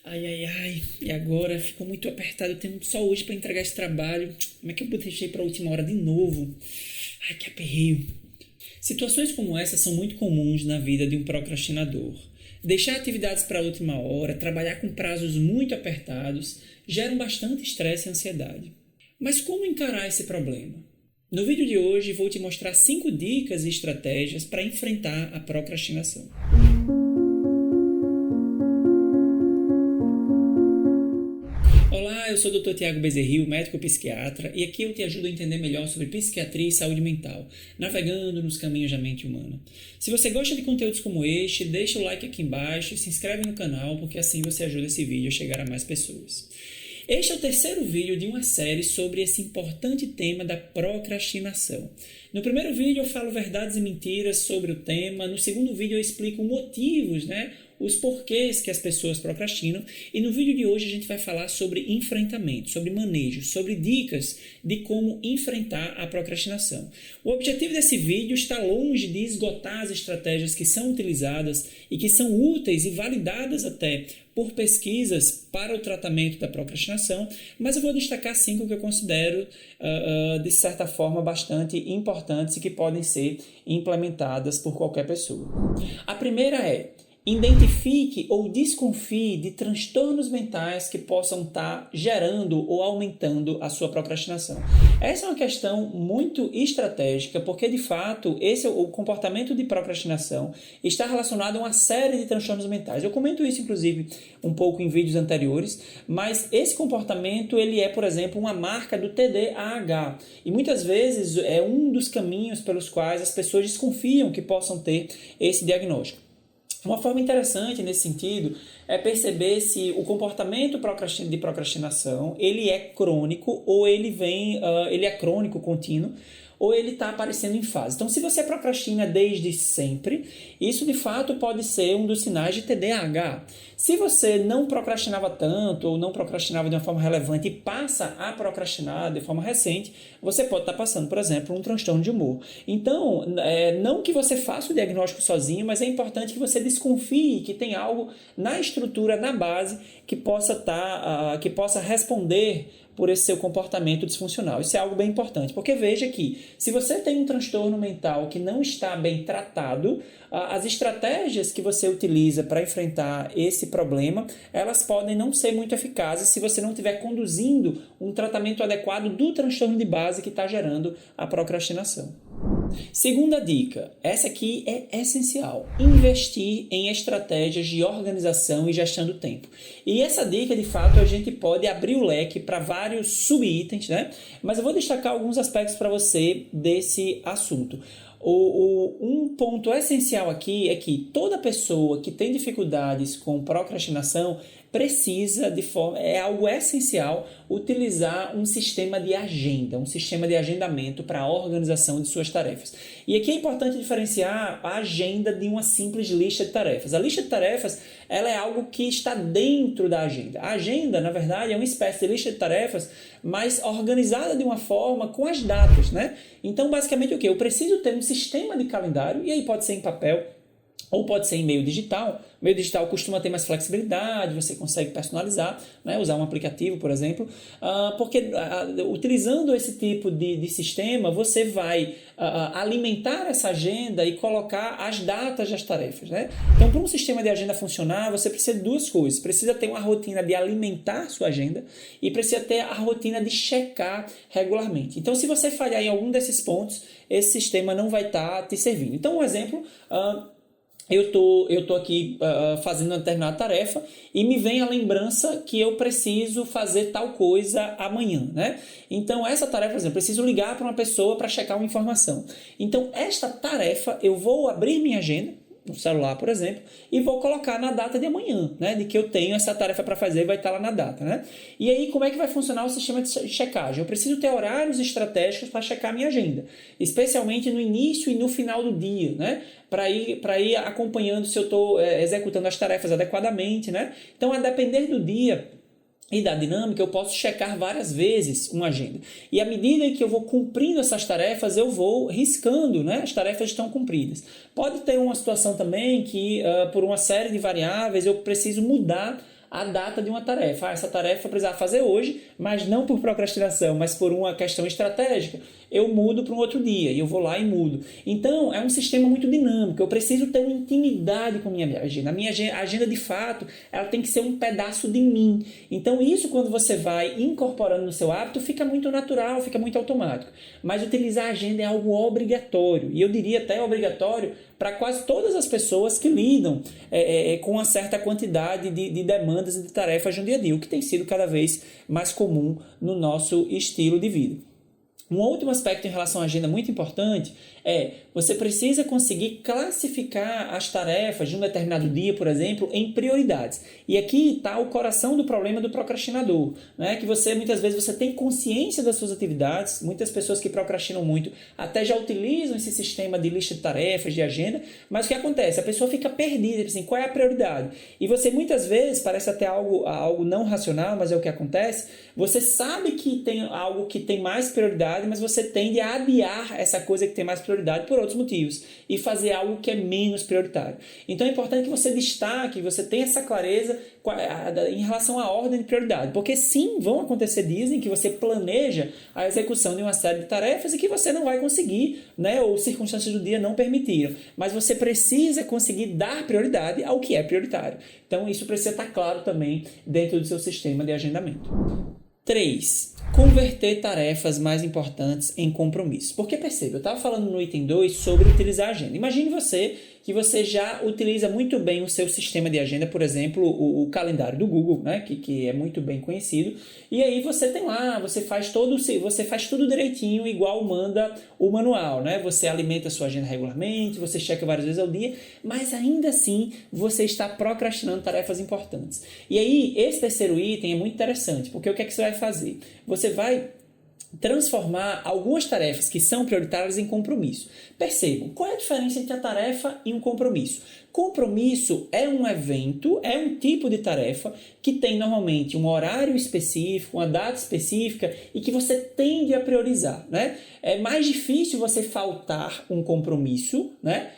Ai, ai, ai, e agora? Ficou muito apertado, eu tenho só hoje para entregar esse trabalho. Como é que eu deixei para a última hora de novo? Ai, que aperreio. Situações como essa são muito comuns na vida de um procrastinador. Deixar atividades para a última hora, trabalhar com prazos muito apertados, geram bastante estresse e ansiedade. Mas como encarar esse problema? No vídeo de hoje vou te mostrar 5 dicas e estratégias para enfrentar a procrastinação. Olá, eu sou o Dr. Tiago Bezerril, médico psiquiatra, e aqui eu te ajudo a entender melhor sobre psiquiatria e saúde mental, navegando nos caminhos da mente humana. Se você gosta de conteúdos como este, deixa o like aqui embaixo e se inscreve no canal, porque assim você ajuda esse vídeo a chegar a mais pessoas. Este é o terceiro vídeo de uma série sobre esse importante tema da procrastinação. No primeiro vídeo eu falo verdades e mentiras sobre o tema, no segundo vídeo eu explico motivos, os porquês que as pessoas procrastinam, e no vídeo de hoje a gente vai falar sobre enfrentamento, sobre manejo, sobre dicas de como enfrentar a procrastinação. O objetivo desse vídeo está longe de esgotar as estratégias que são utilizadas e que são úteis e validadas até por pesquisas para o tratamento da procrastinação, mas eu vou destacar 5 que eu considero, de certa forma, bastante importantes e que podem ser implementadas por qualquer pessoa. A primeira é: identifique ou desconfie de transtornos mentais que possam estar gerando ou aumentando a sua procrastinação. Essa é uma questão muito estratégica, porque de fato o comportamento de procrastinação está relacionado a uma série de transtornos mentais. Eu comento isso inclusive um pouco em vídeos anteriores, mas esse comportamento ele é, por exemplo, uma marca do TDAH, e muitas vezes é um dos caminhos pelos quais as pessoas desconfiam que possam ter esse diagnóstico. Uma forma interessante nesse sentido é perceber se o comportamento de procrastinação ele é crônico ou ele é crônico, contínuo, ou ele está aparecendo em fase. Então, se você procrastina desde sempre, isso de fato pode ser um dos sinais de TDAH. Se você não procrastinava tanto ou não procrastinava de uma forma relevante e passa a procrastinar de forma recente, você pode estar passando, por exemplo, um transtorno de humor. Então, não que você faça o diagnóstico sozinho, mas é importante que você desconfie que tem algo na estrutura, na base, que possa responder por esse seu comportamento disfuncional. Isso é algo bem importante, porque veja que se você tem um transtorno mental que não está bem tratado, as estratégias que você utiliza para enfrentar esse problema, elas podem não ser muito eficazes se você não estiver conduzindo um tratamento adequado do transtorno de base que está gerando a procrastinação. Segunda dica, essa aqui é essencial: investir em estratégias de organização e gestão do tempo. E essa dica, de fato, a gente pode abrir o leque para vários subitens, mas eu vou destacar alguns aspectos para você desse assunto. Um ponto essencial aqui é que toda pessoa que tem dificuldades com procrastinação precisa, é algo essencial, utilizar um sistema de agenda, um sistema de agendamento para a organização de suas tarefas. E aqui é importante diferenciar a agenda de uma simples lista de tarefas. A lista de tarefas, ela é algo que está dentro da agenda. A agenda, na verdade, é uma espécie de lista de tarefas, mas organizada de uma forma com as datas, Então, basicamente, o quê? Eu preciso ter um sistema de calendário, e aí pode ser em papel, ou pode ser em meio digital. O meio digital costuma ter mais flexibilidade, você consegue personalizar, usar um aplicativo, por exemplo, porque utilizando esse tipo de sistema, você vai alimentar essa agenda e colocar as datas das tarefas. Então, para um sistema de agenda funcionar, você precisa de 2 coisas. Precisa ter uma rotina de alimentar sua agenda e precisa ter a rotina de checar regularmente. Então, se você falhar em algum desses pontos, esse sistema não vai estar te servindo. Então, um exemplo: eu tô aqui fazendo uma determinada tarefa e me vem a lembrança que eu preciso fazer tal coisa amanhã, Então, essa tarefa, por exemplo, eu preciso ligar para uma pessoa para checar uma informação. Então, esta tarefa, eu vou abrir minha agenda, no celular, por exemplo, e vou colocar na data de amanhã, de que eu tenho essa tarefa para fazer, vai estar lá na data, E aí, como é que vai funcionar o sistema de checagem? Eu preciso ter horários estratégicos para checar a minha agenda, especialmente no início e no final do dia, para ir acompanhando se eu estou executando as tarefas adequadamente, Então, a depender do dia e da dinâmica, eu posso checar várias vezes uma agenda. E à medida que eu vou cumprindo essas tarefas, eu vou riscando, as tarefas estão cumpridas. Pode ter uma situação também que, por uma série de variáveis, eu preciso mudar a data de uma tarefa. Essa tarefa eu precisava fazer hoje, mas não por procrastinação, mas por uma questão estratégica. Eu mudo para um outro dia e eu vou lá e mudo. Então, é um sistema muito dinâmico. Eu preciso ter uma intimidade com a minha agenda. A minha agenda, de fato, ela tem que ser um pedaço de mim. Então, isso, quando você vai incorporando no seu hábito, fica muito natural, fica muito automático. Mas utilizar a agenda é algo obrigatório. E eu diria até obrigatório para quase todas as pessoas que lidam com uma certa quantidade de demandas e de tarefas no dia a dia, o que tem sido cada vez mais comum no nosso estilo de vida. Um último aspecto em relação à agenda muito importante é você precisa conseguir classificar as tarefas de um determinado dia, por exemplo, em prioridades. E aqui está o coração do problema do procrastinador, né? Que muitas vezes você tem consciência das suas atividades, muitas pessoas que procrastinam muito até já utilizam esse sistema de lista de tarefas, de agenda, mas o que acontece? A pessoa fica perdida, assim, qual é a prioridade? E você muitas vezes, parece até algo não racional, mas é o que acontece, você sabe que tem algo que tem mais prioridade, mas você tende a adiar essa coisa que tem mais prioridade por outros motivos e fazer algo que é menos prioritário. Então é importante que você destaque, você tenha essa clareza em relação à ordem de prioridade, porque sim, vão acontecer dias em que você planeja a execução de uma série de tarefas e que você não vai conseguir, né, ou circunstâncias do dia não permitiram, mas você precisa conseguir dar prioridade ao que é prioritário. Então isso precisa estar claro também dentro do seu sistema de agendamento. 3. Converter tarefas mais importantes em compromissos. Porque perceba, eu estava falando no item 2 sobre utilizar a agenda. Imagine que você já utiliza muito bem o seu sistema de agenda, por exemplo, o calendário do Google, né, que é muito bem conhecido, e aí você tem lá, você faz tudo direitinho, igual manda o manual, né? Você alimenta a sua agenda regularmente, você checa várias vezes ao dia, mas ainda assim você está procrastinando tarefas importantes. E aí, esse terceiro item é muito interessante, porque o que é que você vai fazer? Você vai transformar algumas tarefas que são prioritárias em compromisso. Percebam, qual é a diferença entre a tarefa e um compromisso? Compromisso é um evento, é um tipo de tarefa que tem normalmente um horário específico, uma data específica e que você tende a priorizar, né? É mais difícil você faltar um compromisso, né?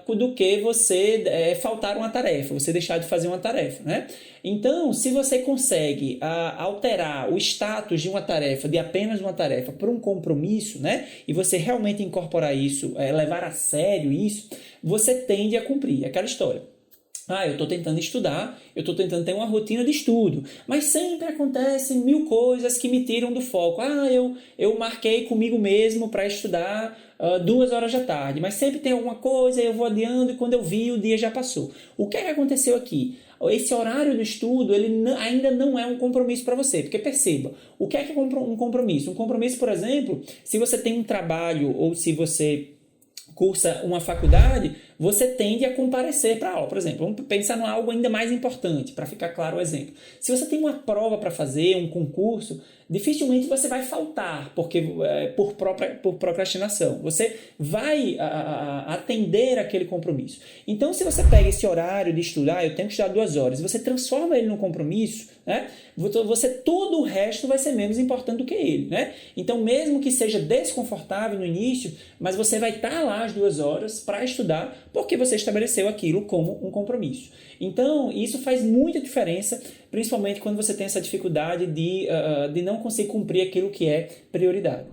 Do que você faltar uma tarefa, você deixar de fazer uma tarefa, né? Então, se você consegue alterar o status de uma tarefa, de apenas uma tarefa, para um compromisso, né? E você realmente incorporar isso, levar a sério isso, você tende a cumprir aquela história. Eu estou tentando estudar, eu estou tentando ter uma rotina de estudo, mas sempre acontecem 1000 coisas que me tiram do foco. Eu marquei comigo mesmo para estudar 2 horas da tarde, mas sempre tem alguma coisa, eu vou adiando e quando eu vi o dia já passou. O que é que aconteceu aqui? Esse horário do estudo ainda não é um compromisso para você, porque perceba, o que é um compromisso? Um compromisso, por exemplo, se você tem um trabalho ou se você cursa uma faculdade, você tende a comparecer para a aula. Por exemplo, vamos pensar em algo ainda mais importante, para ficar claro o exemplo. Se você tem uma prova para fazer, um concurso, dificilmente você vai faltar por procrastinação. Você vai atender aquele compromisso. Então, se você pega esse horário de estudar, eu tenho que estudar 2 horas, e você transforma ele num compromisso, né? Todo o resto vai ser menos importante do que ele, né? Então, mesmo que seja desconfortável no início, mas você vai estar lá às 2 horas para estudar, porque você estabeleceu aquilo como um compromisso. Então, isso faz muita diferença, principalmente quando você tem essa dificuldade de não conseguir cumprir aquilo que é prioridade.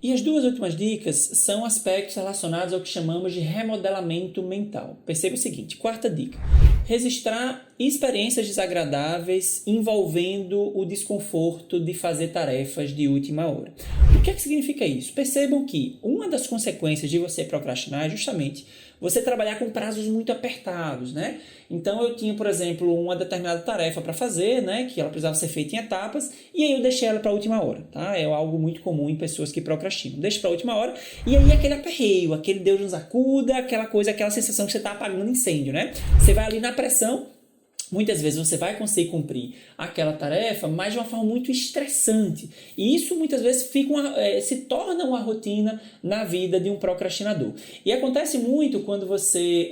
E as 2 últimas dicas são aspectos relacionados ao que chamamos de remodelamento mental. Perceba o seguinte, 4ª dica. Registrar experiências desagradáveis envolvendo o desconforto de fazer tarefas de última hora. O que é que significa isso? Percebam que uma das consequências de você procrastinar é justamente você trabalhar com prazos muito apertados, né? Então eu tinha, por exemplo, uma determinada tarefa para fazer, né? Que ela precisava ser feita em etapas, e aí eu deixei ela para a última hora, tá? É algo muito comum em pessoas que procrastinam. Deixa para a última hora, e aí aquele aperreio, aquele Deus nos acuda, aquela sensação que você está apagando incêndio, né? Você vai ali na pressão. Muitas vezes você vai conseguir cumprir aquela tarefa, mas de uma forma muito estressante. E isso muitas vezes se torna uma rotina na vida de um procrastinador. E acontece muito quando você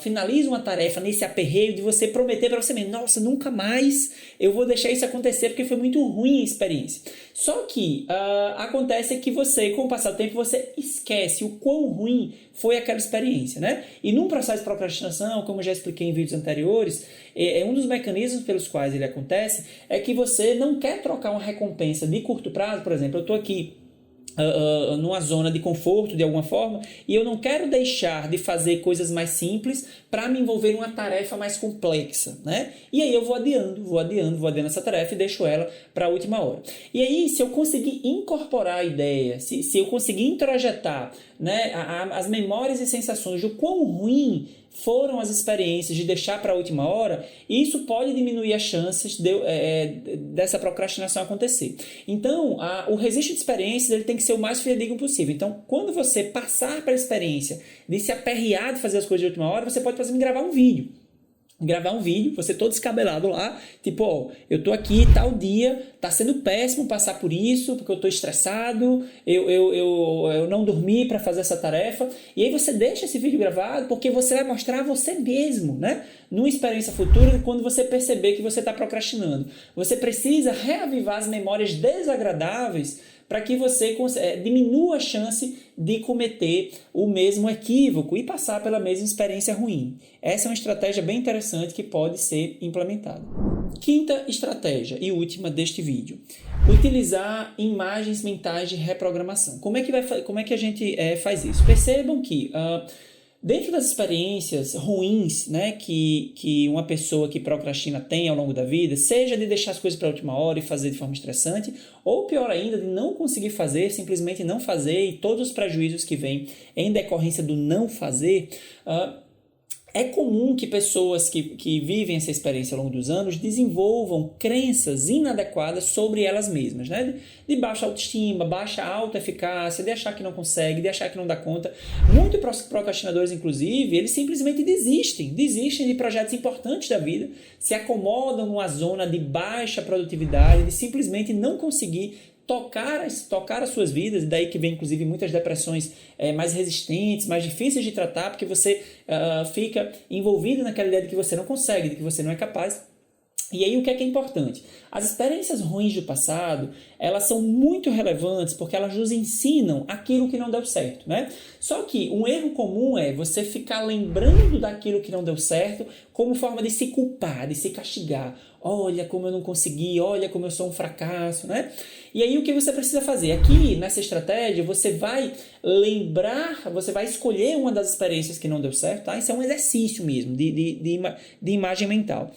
finaliza uma tarefa nesse aperreio de você prometer para você mesmo, nossa, nunca mais eu vou deixar isso acontecer porque foi muito ruim a experiência. Só que acontece que você, com o passar do tempo, você esquece o quão ruim foi aquela experiência, né? E num processo de procrastinação, como eu já expliquei em vídeos anteriores, um dos mecanismos pelos quais ele acontece é que você não quer trocar uma recompensa de curto prazo. Por exemplo, eu estou aqui numa zona de conforto de alguma forma e eu não quero deixar de fazer coisas mais simples para me envolver em uma tarefa mais complexa, né? E aí eu vou adiando essa tarefa e deixo ela para a última hora. E aí, se eu conseguir incorporar a ideia, se eu conseguir introjetar, né, as memórias e sensações do quão ruim foram as experiências de deixar para a última hora, isso pode diminuir as chances dessa procrastinação acontecer. Então, o registro de experiências ele tem que ser o mais fidedigno possível. Então, quando você passar pela experiência de se aperrear de fazer as coisas de última hora, você pode, por exemplo, gravar um vídeo, você todo descabelado lá, tipo, ó, eu tô aqui tal dia, tá sendo péssimo passar por isso, porque eu tô estressado, eu não dormi para fazer essa tarefa, e aí você deixa esse vídeo gravado, porque você vai mostrar você mesmo, né? Numa experiência futura, quando você perceber que você está procrastinando. Você precisa reavivar as memórias desagradáveis para que você diminua a chance de cometer o mesmo equívoco e passar pela mesma experiência ruim. Essa é uma estratégia bem interessante que pode ser implementada. Quinta estratégia e última deste vídeo. Utilizar imagens mentais de reprogramação. Como é que a gente faz isso? Percebam que dentro das experiências ruins, né, que uma pessoa que procrastina tem ao longo da vida, seja de deixar as coisas para a última hora e fazer de forma estressante, ou pior ainda, de não conseguir fazer, simplesmente não fazer e todos os prejuízos que vêm em decorrência do não fazer, é comum que pessoas que vivem essa experiência ao longo dos anos desenvolvam crenças inadequadas sobre elas mesmas, né? De baixa autoestima, baixa autoeficácia, de achar que não consegue, de achar que não dá conta. Muitos procrastinadores, inclusive, eles simplesmente desistem de projetos importantes da vida, se acomodam numa zona de baixa produtividade, de simplesmente não conseguir tocar as suas vidas, daí que vem inclusive muitas depressões mais resistentes, mais difíceis de tratar, porque você fica envolvido naquela ideia de que você não consegue, de que você não é capaz. E aí o que é importante? As experiências ruins do passado, elas são muito relevantes porque elas nos ensinam aquilo que não deu certo, né? Só que um erro comum é você ficar lembrando daquilo que não deu certo como forma de se culpar, de se castigar. Olha como eu não consegui, olha como eu sou um fracasso, né? E aí o que você precisa fazer? Aqui, nessa estratégia, você vai escolher uma das experiências que não deu certo, tá? Isso é um exercício mesmo de imagem mental.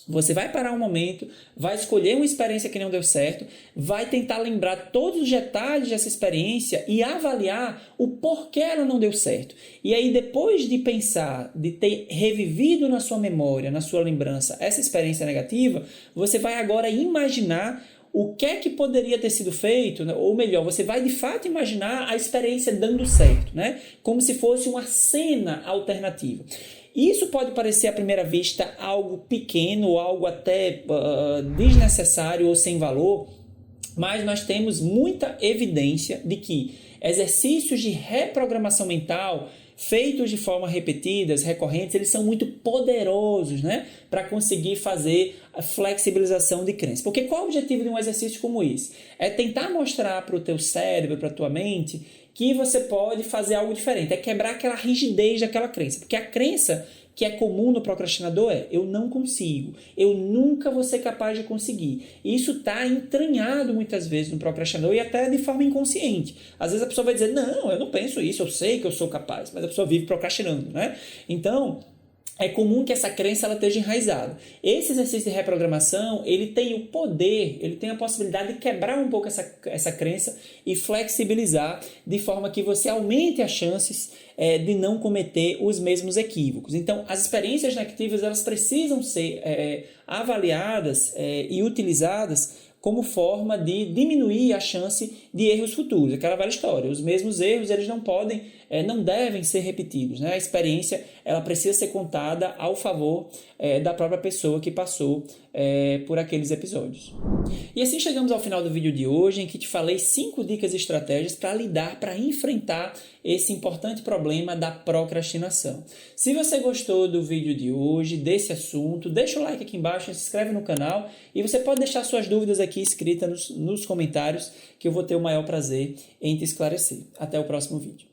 Você vai parar um momento, vai escolher uma experiência que não deu certo, vai tentar lembrar todos os detalhes dessa experiência e avaliar o porquê ela não deu certo. E aí, depois de pensar, de ter revivido na sua memória, na sua lembrança, essa experiência negativa, você vai agora imaginar o que é que poderia ter sido feito, né? Ou melhor, você vai de fato imaginar a experiência dando certo, né? Como se fosse uma cena alternativa. Isso pode parecer à primeira vista algo pequeno, algo até desnecessário ou sem valor, mas nós temos muita evidência de que exercícios de reprogramação mental feitos de forma repetidas, recorrentes, eles são muito poderosos, né, para conseguir fazer a flexibilização de crenças. Porque qual é o objetivo de um exercício como esse? É tentar mostrar para o teu cérebro, para a tua mente, que você pode fazer algo diferente, é quebrar aquela rigidez daquela crença. Porque a crença que é comum no procrastinador é: eu não consigo, eu nunca vou ser capaz de conseguir. E isso está entranhado muitas vezes no procrastinador e até de forma inconsciente. Às vezes a pessoa vai dizer: não, eu não penso isso, eu sei que eu sou capaz, mas a pessoa vive procrastinando, né? Então, é comum que essa crença ela esteja enraizada. Esse exercício de reprogramação, ele tem o poder, ele tem a possibilidade de quebrar um pouco essa crença e flexibilizar de forma que você aumente as chances de não cometer os mesmos equívocos. Então, as experiências negativas elas precisam ser avaliadas e utilizadas como forma de diminuir a chance de erros futuros. Aquela velha história, os mesmos erros eles não devem ser repetidos, né? A experiência ela precisa ser contada ao favor da própria pessoa que passou por aqueles episódios. E assim chegamos ao final do vídeo de hoje, em que te falei 5 dicas e estratégias para enfrentar esse importante problema da procrastinação. Se você gostou do vídeo de hoje, desse assunto, deixa o like aqui embaixo, se inscreve no canal e você pode deixar suas dúvidas aqui escritas nos comentários, que eu vou ter o maior prazer em te esclarecer. Até o próximo vídeo.